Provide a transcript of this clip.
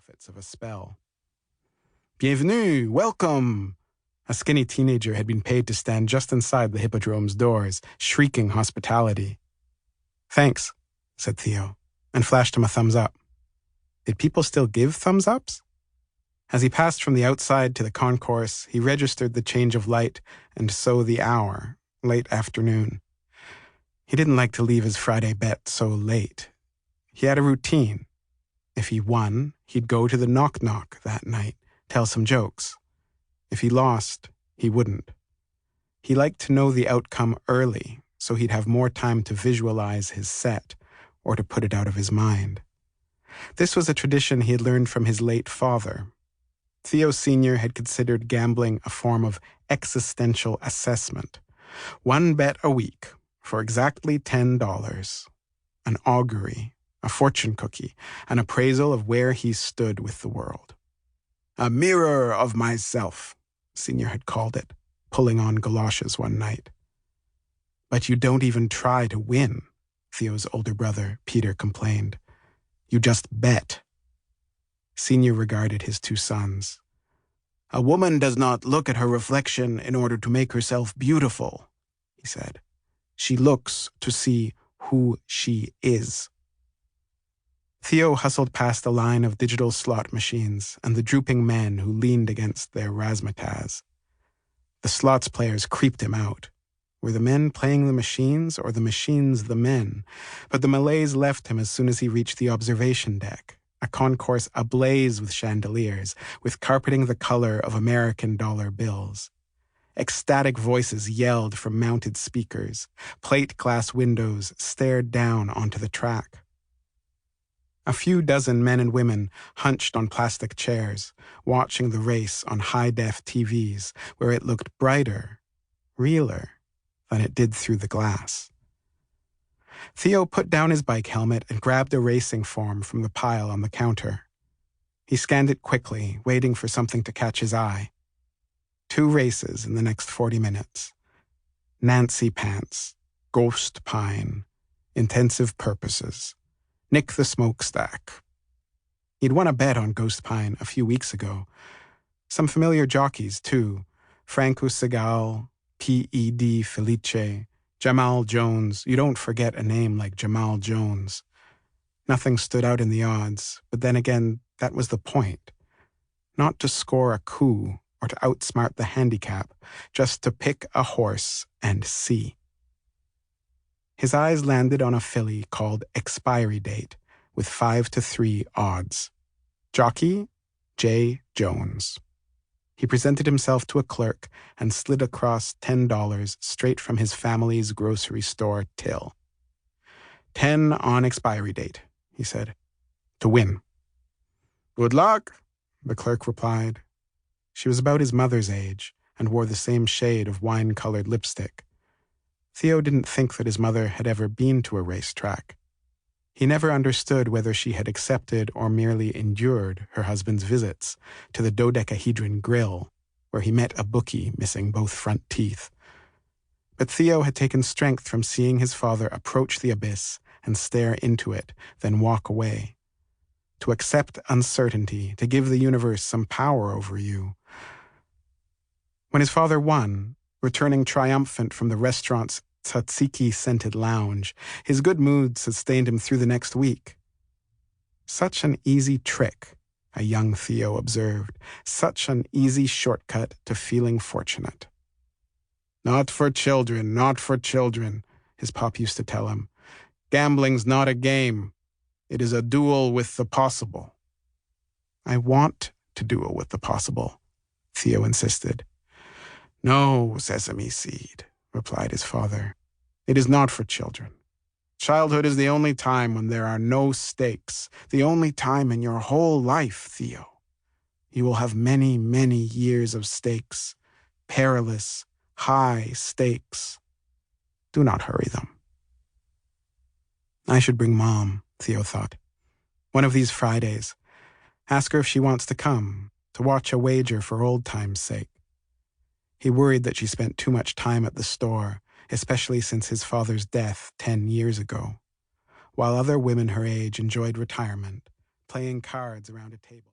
profits of a spell. Bienvenue, welcome! A skinny teenager had been paid to stand just inside the hippodrome's doors, shrieking hospitality. Thanks, said Theo, and flashed him a thumbs up. Did people still give thumbs ups? As he passed from the outside to the concourse, he registered the change of light and so the hour, late afternoon. He didn't like to leave his Friday bet so late. He had a routine. If he won, he'd go to the knock-knock that night, tell some jokes. If he lost, he wouldn't. He liked to know the outcome early, so he'd have more time to visualize his set, or to put it out of his mind. This was a tradition he had learned from his late father. Theo Sr. had considered gambling a form of existential assessment. One bet a week for exactly $10. An augury, a fortune cookie, an appraisal of where he stood with the world. A mirror of myself, Senior had called it, pulling on galoshes one night. But you don't even try to win, Theo's older brother, Peter, complained. You just bet. Senior regarded his two sons. A woman does not look at her reflection in order to make herself beautiful, he said. She looks to see who she is. Theo hustled past a line of digital slot machines and the drooping men who leaned against their razzmatazz. The slots players creeped him out. Were the men playing the machines or the machines the men? But the malaise left him as soon as he reached the observation deck, a concourse ablaze with chandeliers, with carpeting the color of American dollar bills. Ecstatic voices yelled from mounted speakers. Plate glass windows stared down onto the track. A few dozen men and women hunched on plastic chairs, watching the race on high-def TVs, where it looked brighter, realer, than it did through the glass. Theo put down his bike helmet and grabbed a racing form from the pile on the counter. He scanned it quickly, waiting for something to catch his eye. 2 races in the next 40 minutes. Nancy Pants, Ghost Pine, Intensive Purposes, Nick the Smokestack. He'd won a bet on Ghost Pine a few weeks ago. Some familiar jockeys, too. Franco Segal, P.E.D. Felice, Jamal Jones. You don't forget a name like Jamal Jones. Nothing stood out in the odds, but then again, that was the point. Not to score a coup or to outsmart the handicap, just to pick a horse and see. His eyes landed on a filly called Expiry Date, with 5-3 odds. Jockey, J. Jones. He presented himself to a clerk and slid across $10 straight from his family's grocery store till. 10 on expiry date, he said. To win. Good luck, the clerk replied. She was about his mother's age and wore the same shade of wine-colored lipstick. Theo didn't think that his mother had ever been to a racetrack. He never understood whether she had accepted or merely endured her husband's visits to the dodecahedron grill, where he met a bookie missing both front teeth. But Theo had taken strength from seeing his father approach the abyss and stare into it, then walk away. To accept uncertainty, to give the universe some power over you. When his father won, returning triumphant from the restaurant's tzatziki-scented lounge, his good mood sustained him through the next week. Such an easy trick, a young Theo observed. Such an easy shortcut to feeling fortunate. Not for children, not for children, his pop used to tell him. Gambling's not a game. It is a duel with the possible. I want to duel with the possible, Theo insisted. No, sesame seed, replied his father. It is not for children. Childhood is the only time when there are no stakes, the only time in your whole life, Theo. You will have many, many years of stakes, perilous, high stakes. Do not hurry them. I should bring Mom, Theo thought. One of these Fridays. Ask her if she wants to come, to watch a wager for old time's sake. He worried that she spent too much time at the store, especially since his father's death 10 years ago, while other women her age enjoyed retirement, playing cards around a table.